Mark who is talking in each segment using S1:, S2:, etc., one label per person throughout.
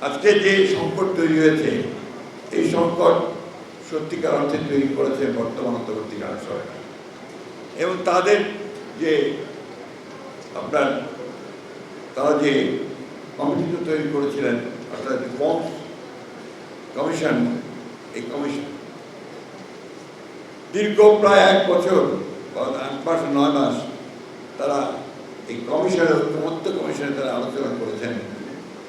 S1: আজকে যে সংকট তৈরি হয়েছে, এই সংকট সত্যিকার অর্থে তৈরি করেছে বর্তমান অন্তর্বর্তীকালীন সরকার এবং তাদের যে আপনার তারা যে কমিটি তৈরি করেছিলেন, অর্থাৎ রিফর্মস কমিশন, এই কমিশন দীর্ঘ প্রায় 1 বছর 8 মাস 9 মাস তারা এই কমিশনের ঐক্যমত্য কমিশনে তারা আলোচনা করেছেন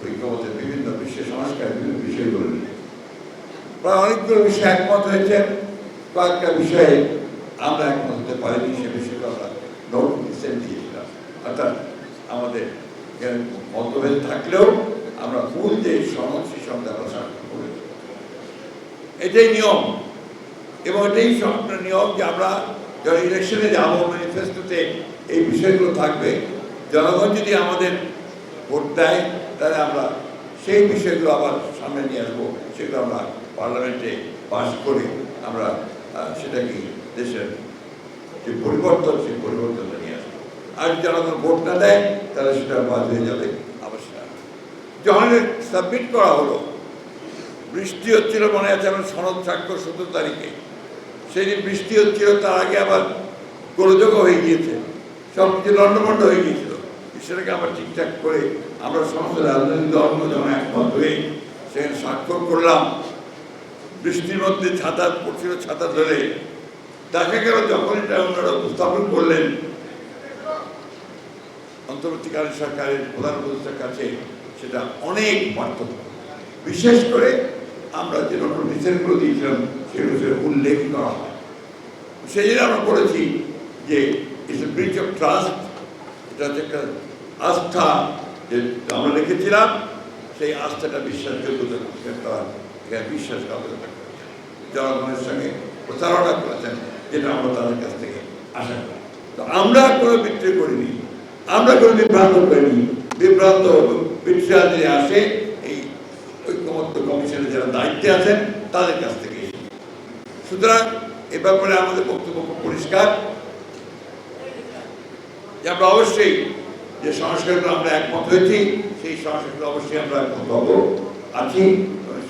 S1: ঐক্যমতের বিভিন্ন বিশ্বের সংস্কার বিভিন্ন বিষয়গুলো নিয়ে। প্রায় অনেকগুলো বিষয়ে একমত হয়েছে, কয়েকটা বিষয়ে আমরা একমত হতে পারিনি, সে বিষয়টা আমরা নোট ডিসেন্ট দিয়েছিলাম। অর্থাৎ আমাদের মতভেদ থাকলেও আমরা মূল যে সনদ সেই সনদে আমরা স্বাক্ষর করেছি, এটাই নিয়ম এবং এটাই আপনার নিয়ম যে আমরা যারা ইলেকশনে যাবো ম্যানিফেস্টোতে এই বিষয়গুলো থাকবে। জনগণ যদি আমাদের ভোট দেয় তাহলে আমরা সেই বিষয়গুলো আবার সামনে নিয়ে আসবো, সেগুলো আমরা পার্লামেন্টে পাস করে আমরা সেটাকে দেশের যে পরিবর্তন সেই পরিবর্তনটা নিয়ে আসবো। আর জনগণ ভোট না দেয় তাহলে সেটা বাদ হয়ে যাবে। আবার সেটা যখন সাবমিট করা হলো, বৃষ্টি হচ্ছিল, মনে আছে আমার সনদ স্বাক্ষর 17 তারিখে, সেই দিন বৃষ্টি হচ্ছিল, তার আগে আবার গোলযোগ হয়ে গিয়েছে, সব কিছু লন্ডভন্ড হয়ে গিয়েছিল। সেটাকে আবার ঠিকঠাক করে আমরা সমস্ত রাজনৈতিক দলগুলো যখন একমত হয়ে সেখানে স্বাক্ষর করলাম, বৃষ্টির মধ্যে ছাতা পড়ছিল, ছাতা ধরে দেখা গেল যখন এটা ওনারা উপস্থাপন করলেন অন্তর্বর্তীকালীন সরকারের প্রধান উপদেষ্টার কাছে, সেটা অনেক পার্থক্য। বিশেষ করে আমরা যে নোটিফিকেশনগুলো দিয়েছিলাম সেগুলো উল্লেখ করা হয়। সেই জন্য আমরা বলেছি যে it's a breach of trust, এটা হচ্ছে একটা আস্থা যে আমরা রেখেছিলাম, সেই আস্থাটা বিশ্বাসযোগ্যতা এখানে বিশ্বাসঘাতকতা করেছেন, জনগণের সঙ্গে প্রচারণা করেছেন, যেটা আমরা তাদের কাছ থেকে আশা করি। তো আমরা কোনো বিক্রি করিনি, আমরা কোনো বিভ্রান্ত করিনি। বিভ্রান্ত বিভ্রান্ত যে আসে এই ঐক্যমত্য কমিশনের যারা দায়িত্বে আছেন তাদের কাছ থেকে। সুতরাং এ ব্যাপারে আমাদের বক্তব্য পরিষ্কার যে আমরা অবশ্যই যে সংস্কারগুলো আমরা একমত হয়েছি সেই সংস্কারগুলো অবশ্যই আমরা একমত হব আছি।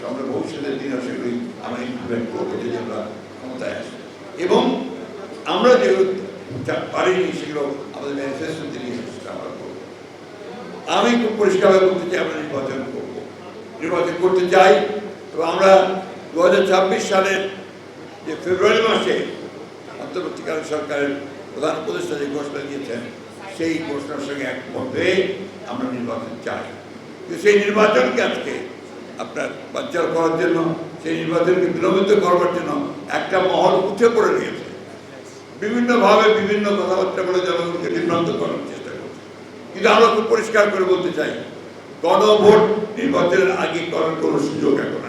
S1: আমরা ভবিষ্যতের দিনে সেগুলি আমরা ইমপ্লিমেন্ট করবো যদি আমরা ক্ষমতায় আসি, এবং আমরা যেগুলো পারিনি সেগুলো আমাদের ম্যানিফেস্টোতে নিয়ে আমরা করবো। আমি খুব পরিষ্কারভাবে বলতে চাই আমরা নির্বাচন করতে চাই এবং আমরা 2026 সালের যে ফেব্রুয়ারি মাসে অন্তর্বর্তীকালীন সরকারের প্রধান উপদেষ্টা যে ঘোষণা দিয়েছেন সেই ঘোষণার সঙ্গে একমত হয়ে আমরা নির্বাচন চাই। কিন্তু সেই নির্বাচনকে আজকে আপনার বাচ্চার করার জন্য, সেই নির্বাচনকে বিলম্বিত করবার জন্য একটা মহল উঠে পড়ে গিয়েছে, বিভিন্নভাবে বিভিন্ন কথাবার্তা বলে জনগণকে বিভ্রান্ত করার চেষ্টা করছে। কিন্তু আমরা খুব পরিষ্কার করে বলতে চাই, গণভোট নির্বাচনের আগে করার কোনো সুযোগ এখন